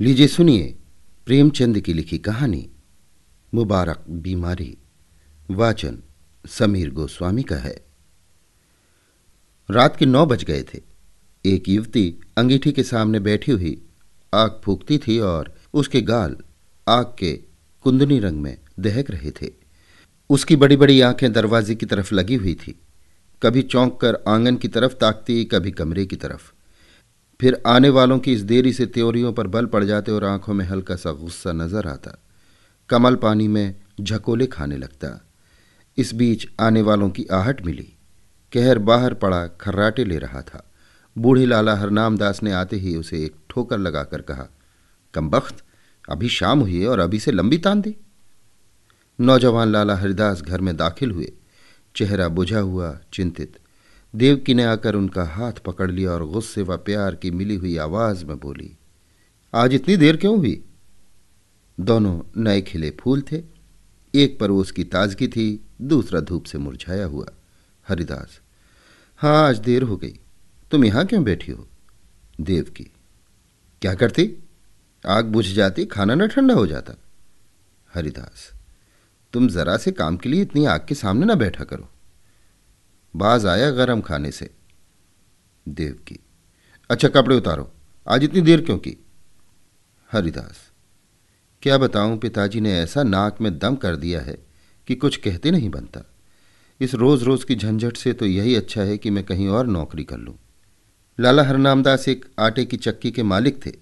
लीजिए सुनिए प्रेमचंद की लिखी कहानी मुबारक बीमारी। वाचन समीर गोस्वामी का है। रात के 9 बज गए थे। एक युवती अंगीठी के सामने बैठी हुई आग फूकती थी और उसके गाल आग के कुंदनी रंग में दहक रहे थे। उसकी बड़ी बड़ी आंखें दरवाजे की तरफ लगी हुई थी। कभी चौंक कर आंगन की तरफ ताकती, कभी कमरे की तरफ। फिर आने वालों की इस देरी से त्योरियों पर बल पड़ जाते और आंखों में हल्का सा गुस्सा नजर आता। कमल पानी में झकोले खाने लगता। इस बीच आने वालों की आहट मिली। कहर बाहर पड़ा खर्राटे ले रहा था। बूढ़े लाला हरनाम दास ने आते ही उसे एक ठोकर लगाकर कहा, कमबख्त, अभी शाम हुई है और अभी से लंबी तान दी। नौजवान लाला हरिदास घर में दाखिल हुए, चेहरा बुझा हुआ, चिंतित। देवकी ने आकर उनका हाथ पकड़ लिया और गुस्से व प्यार की मिली हुई आवाज में बोली, आज इतनी देर क्यों हुई? दोनों नए खिले फूल थे। एक पर उसकी ताजगी थी, दूसरा धूप से मुरझाया हुआ। हरिदास, हाँ आज देर हो गई। तुम यहां क्यों बैठी हो? देवकी, क्या करती? आग बुझ जाती, खाना न ठंडा हो जाता। हरिदास, तुम जरा से काम के लिए इतनी आग के सामने न बैठा करो। बाज आया गरम खाने से। देवकी, अच्छा कपड़े उतारो, आज इतनी देर क्यों की? हरिदास, क्या बताऊं, पिताजी ने ऐसा नाक में दम कर दिया है कि कुछ कहते नहीं बनता। इस रोज रोज की झंझट से तो यही अच्छा है कि मैं कहीं और नौकरी कर लूं। लाला हरनामदास एक आटे की चक्की के मालिक थे।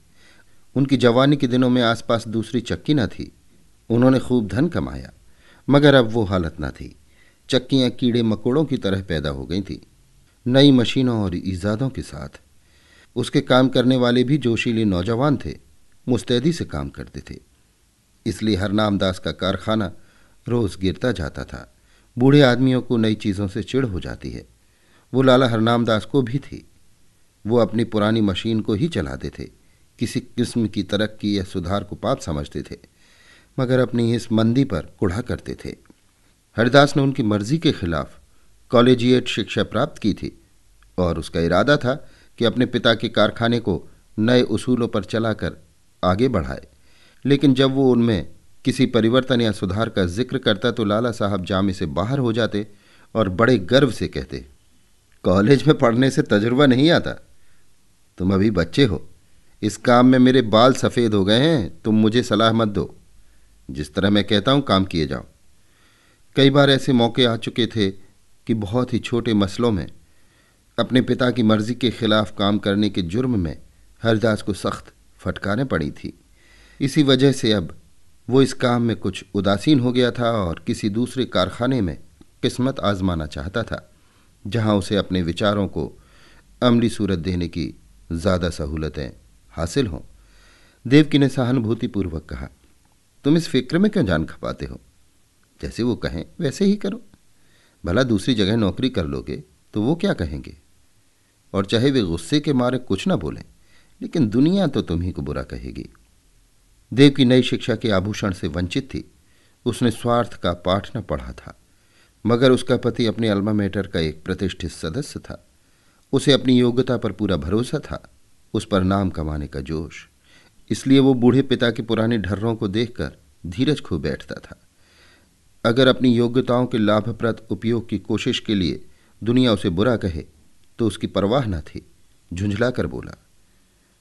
उनकी जवानी के दिनों में आसपास दूसरी चक्की न थी। उन्होंने खूब धन कमाया, मगर अब वो हालत न थी। चक्कियां कीड़े मकोड़ों की तरह पैदा हो गई थी, नई मशीनों और ईजादों के साथ। उसके काम करने वाले भी जोशीले नौजवान थे, मुस्तैदी से काम करते थे। इसलिए हरनामदास का कारखाना रोज गिरता जाता था। बूढ़े आदमियों को नई चीज़ों से चिढ़ हो जाती है। वो लाला हरनामदास को भी थी। वो अपनी पुरानी मशीन को ही चलाते थे। किसी किस्म की तरक्की या सुधार को पाप समझते थे, मगर अपनी इस मंदी पर कुढ़ा करते थे। हरिदास ने उनकी मर्जी के खिलाफ कॉलेजिएट शिक्षा प्राप्त की थी और उसका इरादा था कि अपने पिता के कारखाने को नए उसूलों पर चलाकर आगे बढ़ाए। लेकिन जब वो उनमें किसी परिवर्तन या सुधार का जिक्र करता तो लाला साहब जामे से बाहर हो जाते और बड़े गर्व से कहते, कॉलेज में पढ़ने से तजुर्बा नहीं आता। तुम अभी बच्चे हो। इस काम में मेरे बाल सफ़ेद हो गए हैं। तुम मुझे सलाह मत दो। जिस तरह मैं कहता हूं काम किए जाओ। कई बार ऐसे मौके आ चुके थे कि बहुत ही छोटे मसलों में अपने पिता की मर्जी के खिलाफ काम करने के जुर्म में हरिदास को सख्त फटकारें पड़ी थी। इसी वजह से अब वो इस काम में कुछ उदासीन हो गया था और किसी दूसरे कारखाने में किस्मत आजमाना चाहता था, जहां उसे अपने विचारों को अमली सूरत देने की ज़्यादा सहूलतें हासिल हों। देवकी ने सहानुभूतिपूर्वक कहा, तुम इस फिक्र में क्यों जान खपाते हो? जैसे वो कहें वैसे ही करो। भला दूसरी जगह नौकरी कर लोगे तो वो क्या कहेंगे? और चाहे वे गुस्से के मारे कुछ न बोलें, लेकिन दुनिया तो तुम्ही को बुरा कहेगी। देवकी नई शिक्षा के आभूषण से वंचित थी। उसने स्वार्थ का पाठ न पढ़ा था, मगर उसका पति अपने अल्मा मेटर का एक प्रतिष्ठित सदस्य था। उसे अपनी योग्यता पर पूरा भरोसा था, उस पर नाम कमाने का जोश। इसलिए वो बूढ़े पिता के पुराने ढर्रों को देखकर धीरज खो बैठता था। अगर अपनी योग्यताओं के लाभप्रद उपयोग की कोशिश के लिए दुनिया उसे बुरा कहे तो उसकी परवाह न थी। झुंझला कर बोला,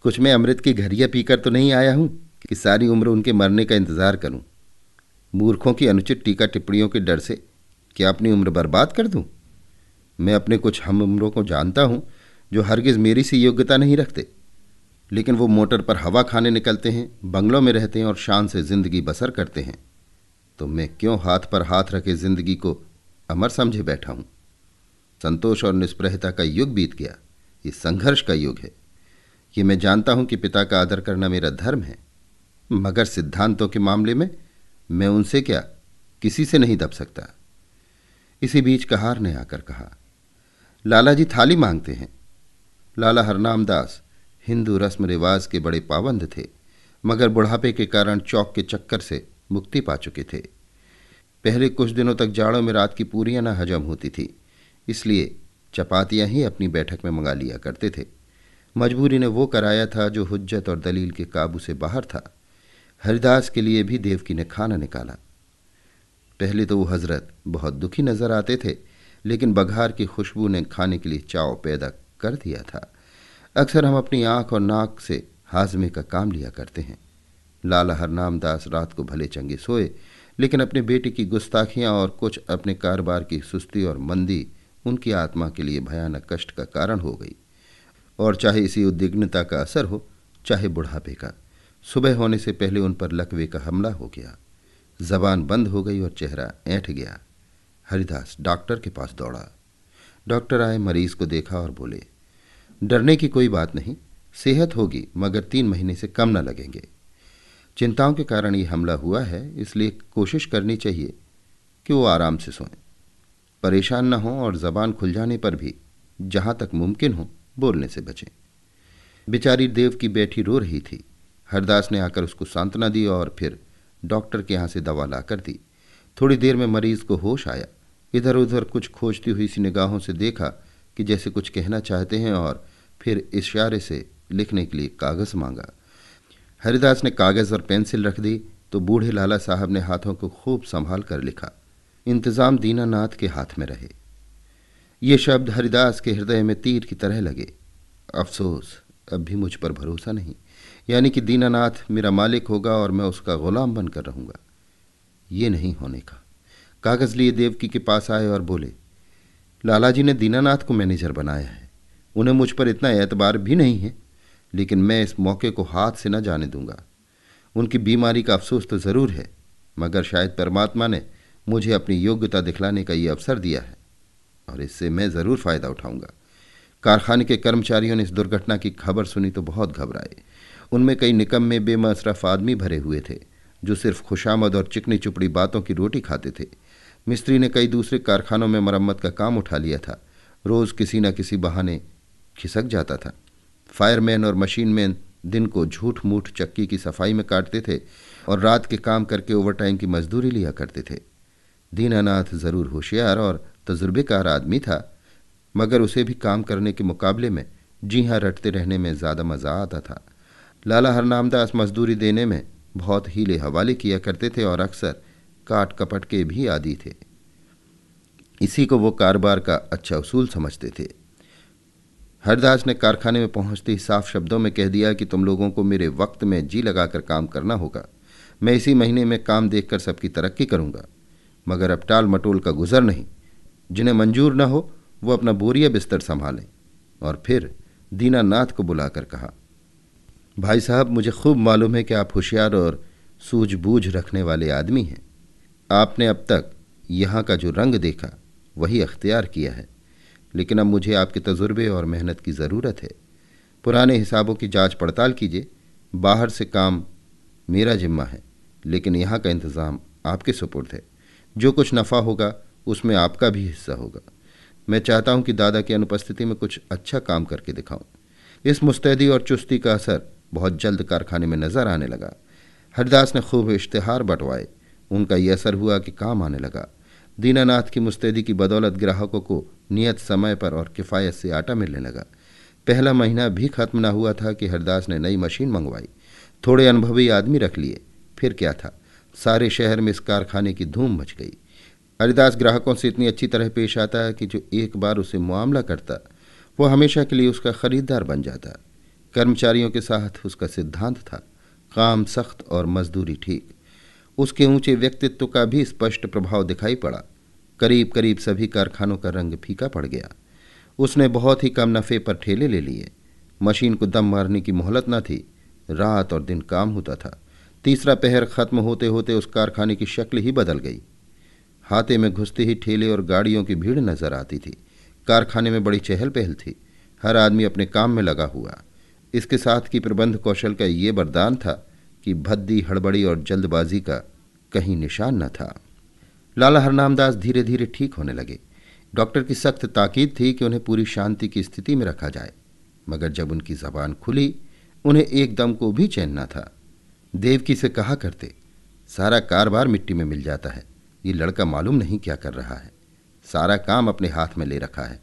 कुछ मैं अमृत की घरिया पीकर तो नहीं आया हूं कि सारी उम्र उनके मरने का इंतजार करूं। मूर्खों की अनुचित टीका टिप्पणियों के डर से क्या अपनी उम्र बर्बाद कर दूं? मैं अपने कुछ हम उम्रों को जानता हूं जो हरगिज मेरी सी योग्यता नहीं रखते, लेकिन वो मोटर पर हवा खाने निकलते हैं, बंगलों में रहते हैं और शान से जिंदगी बसर करते हैं। तो मैं क्यों हाथ पर हाथ रखे जिंदगी को अमर समझे बैठा हूं? संतोष और निष्प्रहता का युग बीत गया। ये संघर्ष का युग है। ये मैं जानता हूं कि पिता का आदर करना मेरा धर्म है, मगर सिद्धांतों के मामले में मैं उनसे क्या, किसी से नहीं दब सकता। इसी बीच कहार ने आकर कहा, लाला जी थाली मांगते हैं। लाला हरनामदास हिंदू रस्म रिवाज के बड़े पाबंद थे, मगर बुढ़ापे के कारण चौक के चक्कर से मुक्ति पा चुके थे। पहले कुछ दिनों तक जाड़ों में रात की पूरियां न हजम होती थी, इसलिए चपातियां ही अपनी बैठक में मंगा लिया करते थे। मजबूरी ने वो कराया था जो हुज्जत और दलील के काबू से बाहर था। हरिदास के लिए भी देवकी ने खाना निकाला। पहले तो वो हजरत बहुत दुखी नजर आते थे, लेकिन बघार की खुशबू ने खाने के लिए चाव पैदा कर दिया था। अक्सर हम अपनी आंख और नाक से हाजमे का काम लिया करते हैं। लाला हरनाम दास रात को भले चंगे सोए, लेकिन अपने बेटे की गुस्ताखियां और कुछ अपने कारोबार की सुस्ती और मंदी उनकी आत्मा के लिए भयानक कष्ट का कारण हो गई। और चाहे इसी उद्विग्नता का असर हो, चाहे बुढ़ापे का, सुबह होने से पहले उन पर लकवे का हमला हो गया। जबान बंद हो गई और चेहरा ऐंठ गया। हरिदास डॉक्टर के पास दौड़ा। डॉक्टर आए, मरीज को देखा और बोले, डरने की कोई बात नहीं, सेहत होगी, मगर 3 महीने से कम न लगेंगे। चिंताओं के कारण ये हमला हुआ है, इसलिए कोशिश करनी चाहिए कि वो आराम से सोएं, परेशान न हों और जबान खुल जाने पर भी जहां तक मुमकिन हो बोलने से बचें। बेचारी देव की बैठी रो रही थी। हरदास ने आकर उसको सांत्वना दी और फिर डॉक्टर के यहाँ से दवा लाकर दी। थोड़ी देर में मरीज को होश आया। इधर उधर कुछ खोजती हुई सी निगाहों से देखा कि जैसे कुछ कहना चाहते हैं, और फिर इशारे से लिखने के लिए कागज मांगा। हरिदास ने कागज और पेंसिल रख दी तो बूढ़े लाला साहब ने हाथों को खूब संभाल कर लिखा। इंतजाम दीनानाथ के हाथ में रहे। ये शब्द हरिदास के हृदय में तीर की तरह लगे। अफसोस, अब भी मुझ पर भरोसा नहीं, यानी कि दीनानाथ मेरा मालिक होगा और मैं उसका गुलाम बनकर रहूंगा। ये नहीं होने का। कागज लिए देवकी के पास आए और बोले, लाला जी ने दीनानाथ को मैनेजर बनाया है। उन्हें मुझ पर इतना एतबार भी नहीं है, लेकिन मैं इस मौके को हाथ से न जाने दूंगा। उनकी बीमारी का अफसोस तो जरूर है, मगर शायद परमात्मा ने मुझे अपनी योग्यता दिखलाने का ये अवसर दिया है और इससे मैं ज़रूर फ़ायदा उठाऊंगा। कारखाने के कर्मचारियों ने इस दुर्घटना की खबर सुनी तो बहुत घबराए। उनमें कई निकम्मे बेमसरफ आदमी भरे हुए थे जो सिर्फ खुशामद और चिकनी चुपड़ी बातों की रोटी खाते थे। मिस्त्री ने कई दूसरे कारखानों में मरम्मत का काम उठा लिया था। रोज़ किसी न किसी बहाने खिसक जाता था। फायरमैन और मशीन मैन दिन को झूठ मूठ चक्की की सफाई में काटते थे और रात के काम करके ओवरटाइम की मजदूरी लिया करते थे। दीनानाथ ज़रूर होशियार और तजुर्बेकार आदमी था, मगर उसे भी काम करने के मुकाबले में जी हाँ रटते रहने में ज़्यादा मज़ा आता था। लाला हरनामदास मजदूरी देने में बहुत हीले हवाले किया करते थे और अक्सर काट कपट के भी आदी थे। इसी को वो कारोबार का अच्छा उसूल समझते थे। हरदास ने कारखाने में पहुंचते ही साफ शब्दों में कह दिया कि तुम लोगों को मेरे वक्त में जी लगाकर काम करना होगा। मैं इसी महीने में काम देखकर सबकी तरक्की करूंगा, मगर अब टाल मटोल का गुजर नहीं। जिन्हें मंजूर न हो वो अपना बोरिया बिस्तर संभालें। और फिर दीनानाथ को बुलाकर कहा, भाई साहब, मुझे खूब मालूम है कि आप होशियार और सूझबूझ रखने वाले आदमी हैं। आपने अब तक यहाँ का जो रंग देखा वही अख्तियार किया है, लेकिन अब मुझे आपके तजुर्बे और मेहनत की ज़रूरत है। पुराने हिसाबों की जांच पड़ताल कीजिए। बाहर से काम मेरा जिम्मा है, लेकिन यहाँ का इंतज़ाम आपके सुपुर्द है। जो कुछ नफ़ा होगा उसमें आपका भी हिस्सा होगा। मैं चाहता हूँ कि दादा की अनुपस्थिति में कुछ अच्छा काम करके दिखाऊं। इस मुस्तैदी और चुस्ती का असर बहुत जल्द कारखाने में नज़र आने लगा। हरदास ने खूब इश्तिहार बंटवाए। उनका यह असर हुआ कि काम आने लगा। दीनानाथ की मुस्तैदी की बदौलत ग्राहकों को नियत समय पर और किफ़ायत से आटा मिलने लगा। पहला महीना भी खत्म न हुआ था कि हरदास ने नई मशीन मंगवाई। थोड़े अनुभवी आदमी रख लिए। फिर क्या था, सारे शहर में इस कारखाने की धूम मच गई। हरिदास ग्राहकों से इतनी अच्छी तरह पेश आता है कि जो एक बार उसे मुआमला करता वो हमेशा के लिए उसका खरीदार बन जाता। कर्मचारियों के साथ उसका सिद्धांत था, काम सख्त और मजदूरी ठीक। उसके ऊंचे व्यक्तित्व का भी स्पष्ट प्रभाव दिखाई पड़ा। करीब करीब सभी कारखानों का रंग फीका पड़ गया। उसने बहुत ही कम नफ़े पर ठेले ले लिए। मशीन को दम मारने की मोहलत न थी। रात और दिन काम होता था। तीसरा पहर खत्म होते होते उस कारखाने की शक्ल ही बदल गई। हाथे में घुसते ही ठेले और गाड़ियों की भीड़ नजर आती थी। कारखाने में बड़ी चहल पहल थी। हर आदमी अपने काम में लगा हुआ। इसके साथ की प्रबंध कौशल का ये वरदान था कि भद्दी, हड़बड़ी और जल्दबाजी का कहीं निशान न था। लाला हरनामदास धीरे धीरे ठीक होने लगे। डॉक्टर की सख्त ताकीद थी कि उन्हें पूरी शांति की स्थिति में रखा जाए, मगर जब उनकी जबान खुली उन्हें एकदम को भी चैन न था। देवकी से कहा करते, सारा कारोबार मिट्टी में मिल जाता है। ये लड़का मालूम नहीं क्या कर रहा है, सारा काम अपने हाथ में ले रखा है।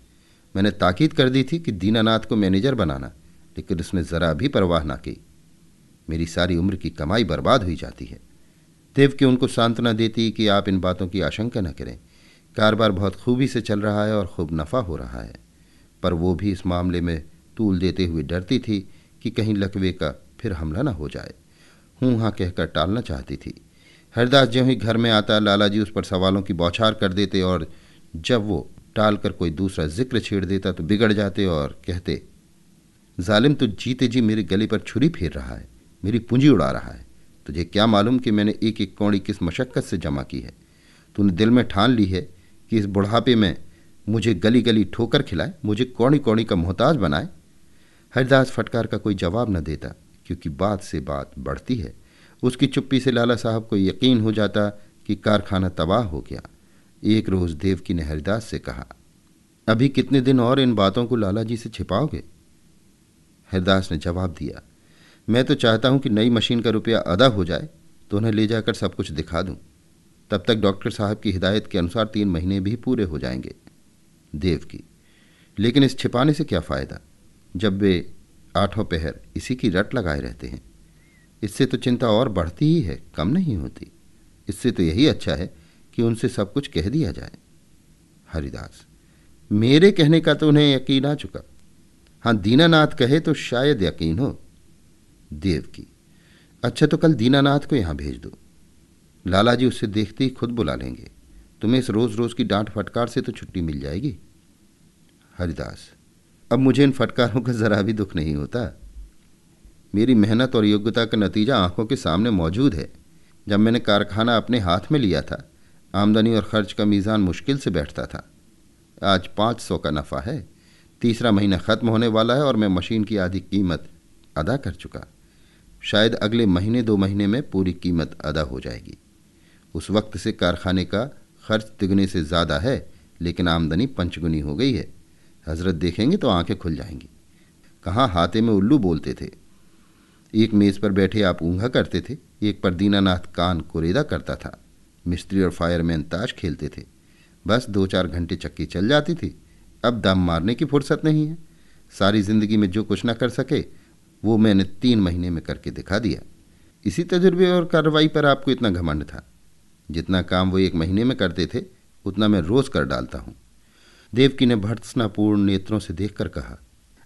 मैंने ताकीद कर दी थी कि दीनानाथ को मैनेजर बनाना, लेकिन उसने जरा भी परवाह ना की। मेरी सारी उम्र की कमाई बर्बाद हुई जाती है। देवकी उनको सांत्वना देती कि आप इन बातों की आशंका न करें, कारोबार बहुत खूबी से चल रहा है और खूब नफा हो रहा है। पर वो भी इस मामले में तूल देते हुए डरती थी कि कहीं लकवे का फिर हमला न हो जाए। हूँ हाँ कहकर टालना चाहती थी। हरदास ज्यों ही घर में आता, लाला जी उस पर सवालों की बौछार कर देते और जब वो टालकर कोई दूसरा जिक्र छेड़ देता तो बिगड़ जाते और कहते, जालिम तो जीते जी मेरे गले पर छुरी फेर रहा है, मेरी पूंजी उड़ा रहा है। तुझे क्या मालूम कि मैंने एक एक कौड़ी किस मशक्कत से जमा की है। तूने दिल में ठान ली है कि इस बुढ़ापे में मुझे गली गली ठोकर खिलाए, मुझे कौड़ी कौड़ी का मोहताज बनाए। हरदास फटकार का कोई जवाब न देता, क्योंकि बात से बात बढ़ती है। उसकी चुप्पी से लाला साहब को यकीन हो जाता कि कारखाना तबाह हो गया। एक रोज़ देवकी ने हरदास से कहा, अभी कितने दिन और इन बातों को लाला जी से छिपाओगे? हरदास ने जवाब दिया, मैं तो चाहता हूं कि नई मशीन का रुपया अदा हो जाए तो उन्हें ले जाकर सब कुछ दिखा दूं। तब तक डॉक्टर साहब की हिदायत के अनुसार 3 महीने भी पूरे हो जाएंगे। देवकी, लेकिन इस छिपाने से क्या फ़ायदा, जब वे आठों पहर इसी की रट लगाए रहते हैं। इससे तो चिंता और बढ़ती ही है, कम नहीं होती। इससे तो यही अच्छा है कि उनसे सब कुछ कह दिया जाए। हरिदास, मेरे कहने का तो उन्हें यकीन आ चुका। हाँ, दीनानाथ कहे तो शायद यकीन हो। देवकी, अच्छा तो कल दीनानाथ को यहां भेज दो। लाला जी उससे देखते ही खुद बुला लेंगे। तुम्हें इस रोज रोज की डांट फटकार से तो छुट्टी मिल जाएगी। हरिदास, अब मुझे इन फटकारों का जरा भी दुख नहीं होता। मेरी मेहनत और योग्यता का नतीजा आंखों के सामने मौजूद है। जब मैंने कारखाना अपने हाथ में लिया था, आमदनी और खर्च का मीज़ान मुश्किल से बैठता था। आज 500 का नफ़ा है। तीसरा महीना ख़त्म होने वाला है और मैं मशीन की आधी कीमत अदा कर चुका। शायद अगले महीने 2 महीने में पूरी कीमत अदा हो जाएगी। उस वक्त से कारखाने का खर्च तिगुने से ज़्यादा है, लेकिन आमदनी पंचगुनी हो गई है। हजरत देखेंगे तो आंखें खुल जाएंगी। कहाँ हाथे में उल्लू बोलते थे। एक मेज़ पर बैठे आप ऊँघा करते थे, एक पर दीनानाथ कान कुरेदा करता था। मिस्त्री और फायरमैन ताश खेलते थे। बस 2-4 घंटे चक्की चल जाती थी। अब दम मारने की फुर्सत नहीं है। सारी जिंदगी में जो कुछ न कर सके वो मैंने 3 महीने में करके दिखा दिया। इसी तजुर्बे और कार्रवाई पर आपको इतना घमंड था। जितना काम वो 1 महीने में करते थे उतना मैं रोज कर डालता हूँ। देवकी ने भर्त्सनापूर्ण नेत्रों से देखकर कहा,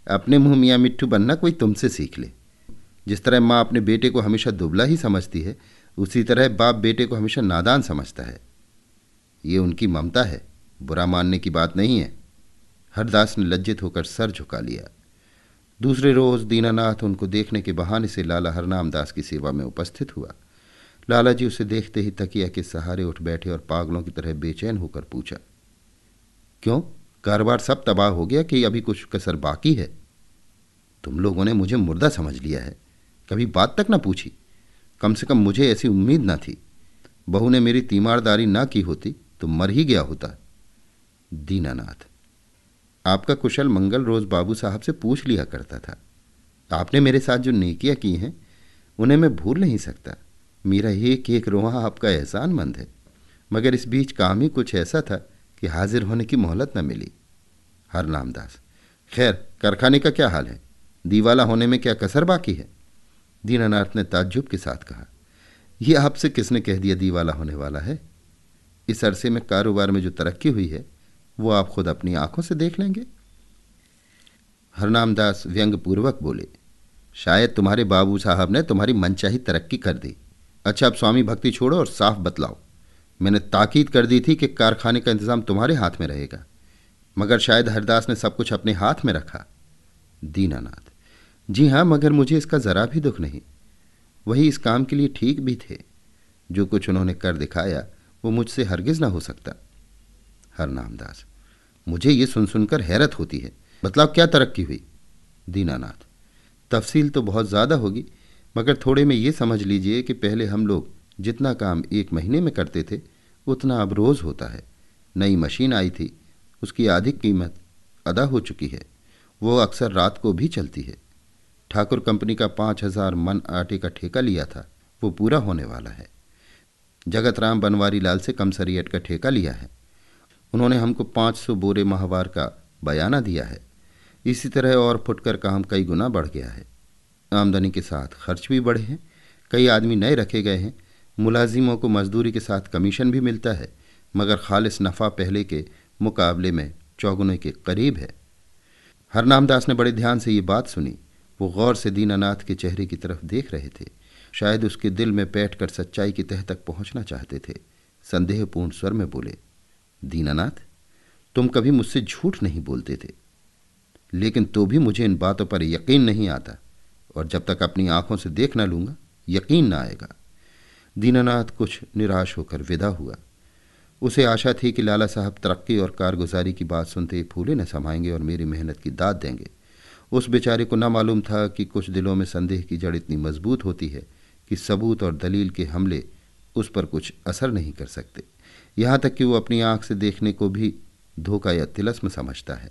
अपने मुंह मियाँ मिट्ठू बनना कोई तुमसे सीख ले। जिस तरह माँ अपने बेटे को हमेशा दुबला ही समझती है, उसी तरह बाप बेटे को हमेशा नादान समझता है। ये उनकी ममता है, बुरा मानने की बात नहीं है। हरदास ने लज्जित होकर सर झुका लिया। दूसरे रोज दीनानाथ उनको देखने के बहाने से लाला हरनाम दास की सेवा में उपस्थित हुआ। लाला जी उसे देखते ही तकिया के सहारे उठ बैठे और पागलों की तरह बेचैन होकर पूछा, क्यों, कारोबार सब तबाह हो गया कि अभी कुछ कसर बाकी है? तुम लोगों ने मुझे मुर्दा समझ लिया है, कभी बात तक ना पूछी। कम से कम मुझे ऐसी उम्मीद ना थी। बहू ने मेरी तीमारदारी ना की होती तो मर ही गया होता। दीनानाथ, आपका कुशल मंगल रोज बाबू साहब से पूछ लिया करता था। आपने मेरे साथ जो नेकियां की हैं उन्हें मैं भूल नहीं सकता। मेरा एक एक रोआ आपका एहसानमंद है। मगर इस बीच काम ही कुछ ऐसा था कि हाजिर होने की मोहलत न मिली। हरनाम दास, खैर कारखाने का क्या हाल है? दीवाला होने में क्या कसर बाकी है? दीनानाथ ने ताज्जुब के साथ कहा, यह आपसे किसने कह दिया दीवाला होने वाला है? इस अरसे में कारोबार में जो तरक्की हुई है वो आप खुद अपनी आंखों से देख लेंगे। हरनाम दास व्यंग्यपूर्वक बोले, शायद तुम्हारे बाबू साहब ने तुम्हारी मनचाही तरक्की कर दी। अच्छा, अब स्वामी भक्ति छोड़ो और साफ बतलाओ। मैंने ताकीद कर दी थी कि कारखाने का इंतजाम तुम्हारे हाथ में रहेगा, मगर शायद हरदास ने सब कुछ अपने हाथ में रखा। दीनानाथ, जी हाँ, मगर मुझे इसका जरा भी दुख नहीं। वही इस काम के लिए ठीक भी थे। जो कुछ उन्होंने कर दिखाया वो मुझसे हरगिज ना हो सकता। हरनाम दास, मुझे ये सुन सुनकर हैरत होती है। बतलाओ, क्या तरक्की हुई? दीनानाथ, तफसील तो बहुत ज़्यादा होगी, मगर थोड़े में ये समझ लीजिए कि पहले हम लोग जितना काम 1 महीने में करते थे उतना अब रोज़ होता है। नई मशीन आई थी, उसकी आधी कीमत अदा हो चुकी है। वो अक्सर रात को भी चलती है। ठाकुर कंपनी का 5000 मन आटे का ठेका लिया था, वो पूरा होने वाला है। जगत राम बनवारी लाल से कमसरियट का ठेका लिया है। उन्होंने हमको 500 बोरे माहवार का बयाना दिया है। इसी तरह और फुटकर काम कई गुना बढ़ गया है। आमदनी के साथ खर्च भी बढ़े हैं। कई आदमी नए रखे गए हैं। मुलाजिमों को मजदूरी के साथ कमीशन भी मिलता है, मगर खालिस नफ़ा पहले के मुकाबले में चौगुने के करीब है। हरनामदास ने बड़े ध्यान से ये बात सुनी। वो गौर से दीनानाथ के चेहरे की तरफ देख रहे थे। शायद उसके दिल में बैठकर सच्चाई की तह तक पहुंचना चाहते थे। संदेहपूर्ण स्वर में बोले, दीनानाथ, तुम कभी मुझसे झूठ नहीं बोलते थे, लेकिन तो भी मुझे इन बातों पर यकीन नहीं आता, और जब तक अपनी आंखों से देख न लूंगा यकीन न आएगा। दीनानाथ कुछ निराश होकर विदा हुआ। उसे आशा थी कि लाला साहब तरक्की और कारगुजारी की बात सुनते ही फूले न समाएंगे और मेरी मेहनत की दाद देंगे। उस बेचारे को न मालूम था कि कुछ दिलों में संदेह की जड़ इतनी मजबूत होती है कि सबूत और दलील के हमले उस पर कुछ असर नहीं कर सकते। यहाँ तक कि वो अपनी आंख से देखने को भी धोखा या तिलस्म समझता है।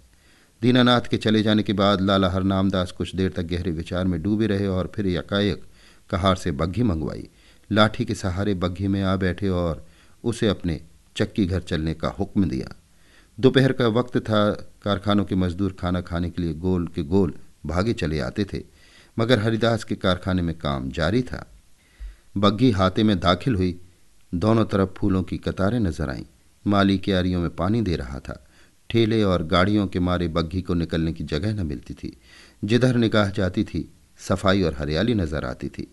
दीनानाथ के चले जाने के बाद लाला हरनामदास कुछ देर तक गहरे विचार में डूबे रहे और फिर यकायक कहार से बग्घी मंगवाई। लाठी के सहारे बग्घी में आ बैठे और उसे अपने चक्की घर चलने का हुक्म दिया। दोपहर का वक्त था। कारखानों के मजदूर खाना खाने के लिए गोल के गोल भागे चले आते थे, मगर हरिदास के कारखाने में काम जारी था। बग्घी हाथे में दाखिल हुई। दोनों तरफ फूलों की कतारें नजर आईं। माली क्यारियों में पानी दे रहा था। ठेले और गाड़ियों के मारे बग्घी को निकलने की जगह न मिलती थी। जिधर निगाह जाती थी सफाई और हरियाली नजर आती थी।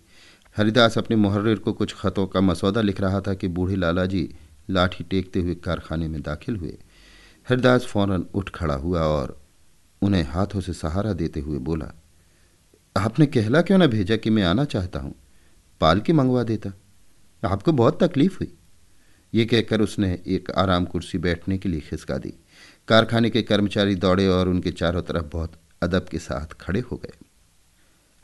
हरिदास अपने मुहर्रिर को कुछ खतों का मसौदा लिख रहा था कि बूढ़े लाला जी लाठी टेकते हुए कारखाने में दाखिल हुए। हरिदास फौरन उठ खड़ा हुआ और उन्हें हाथों से सहारा देते हुए बोला, आपने कहला क्यों न भेजा कि मैं आना चाहता हूं? पालकी मंगवा देता, आपको बहुत तकलीफ हुई। ये कहकर उसने एक आराम कुर्सी बैठने के लिए खिसका दी। कारखाने के कर्मचारी दौड़े और उनके चारों तरफ बहुत अदब के साथ खड़े हो गए।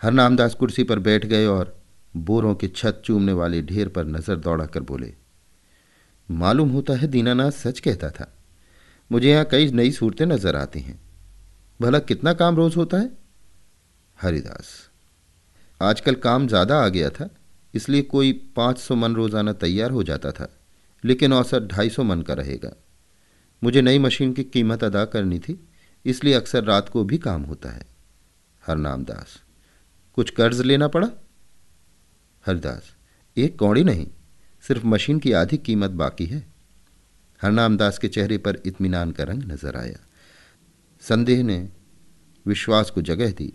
हरनामदास कुर्सी पर बैठ गए और बोरों के छत चूमने वाले ढेर पर नजर दौड़ाकर बोले, मालूम होता है दीनानाथ सच कहता था। मुझे यहाँ कई नई सूरतें नजर आती हैं। भला कितना काम रोज होता है? हरिदास, आजकल काम ज्यादा आ गया था, इसलिए कोई 500 मन रोजाना तैयार हो जाता था, लेकिन औसत 250 मन का रहेगा। मुझे नई मशीन की कीमत अदा करनी थी, इसलिए अक्सर रात को भी काम होता है। हरनामदास, कुछ कर्ज लेना पड़ा? हरिदास, एक कौड़ी नहीं, सिर्फ मशीन की आधी कीमत बाकी है। हरनामदास के चेहरे पर इत्मीनान का रंग नजर आया। संदेह ने विश्वास को जगह दी।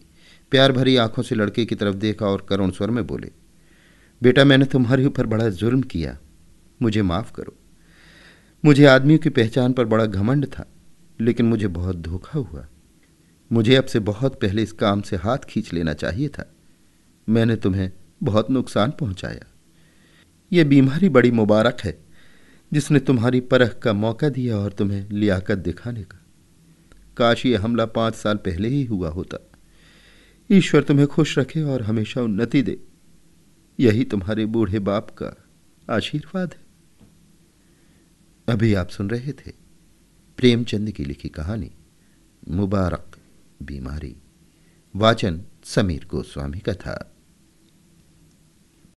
प्यार भरी आंखों से लड़के की तरफ देखा और करुण स्वर में बोले, बेटा, मैंने तुम्हारे ऊपर बड़ा जुल्म किया, मुझे माफ करो। मुझे आदमियों की पहचान पर बड़ा घमंड था, लेकिन मुझे बहुत धोखा हुआ। मुझे अब से बहुत पहले इस काम से हाथ खींच लेना चाहिए था। मैंने तुम्हें बहुत नुकसान पहुंचाया। यह बीमारी बड़ी मुबारक है जिसने तुम्हारी परख का मौका दिया और तुम्हें लियाकत दिखाने का। काश ये हमला 5 साल पहले ही हुआ होता। ईश्वर तुम्हें खुश रखे और हमेशा उन्नति दे, यही तुम्हारे बूढ़े बाप का आशीर्वाद है। अभी आप सुन रहे थे प्रेमचंद की लिखी कहानी मुबारक बीमारी। वाचन समीर गोस्वामी का था।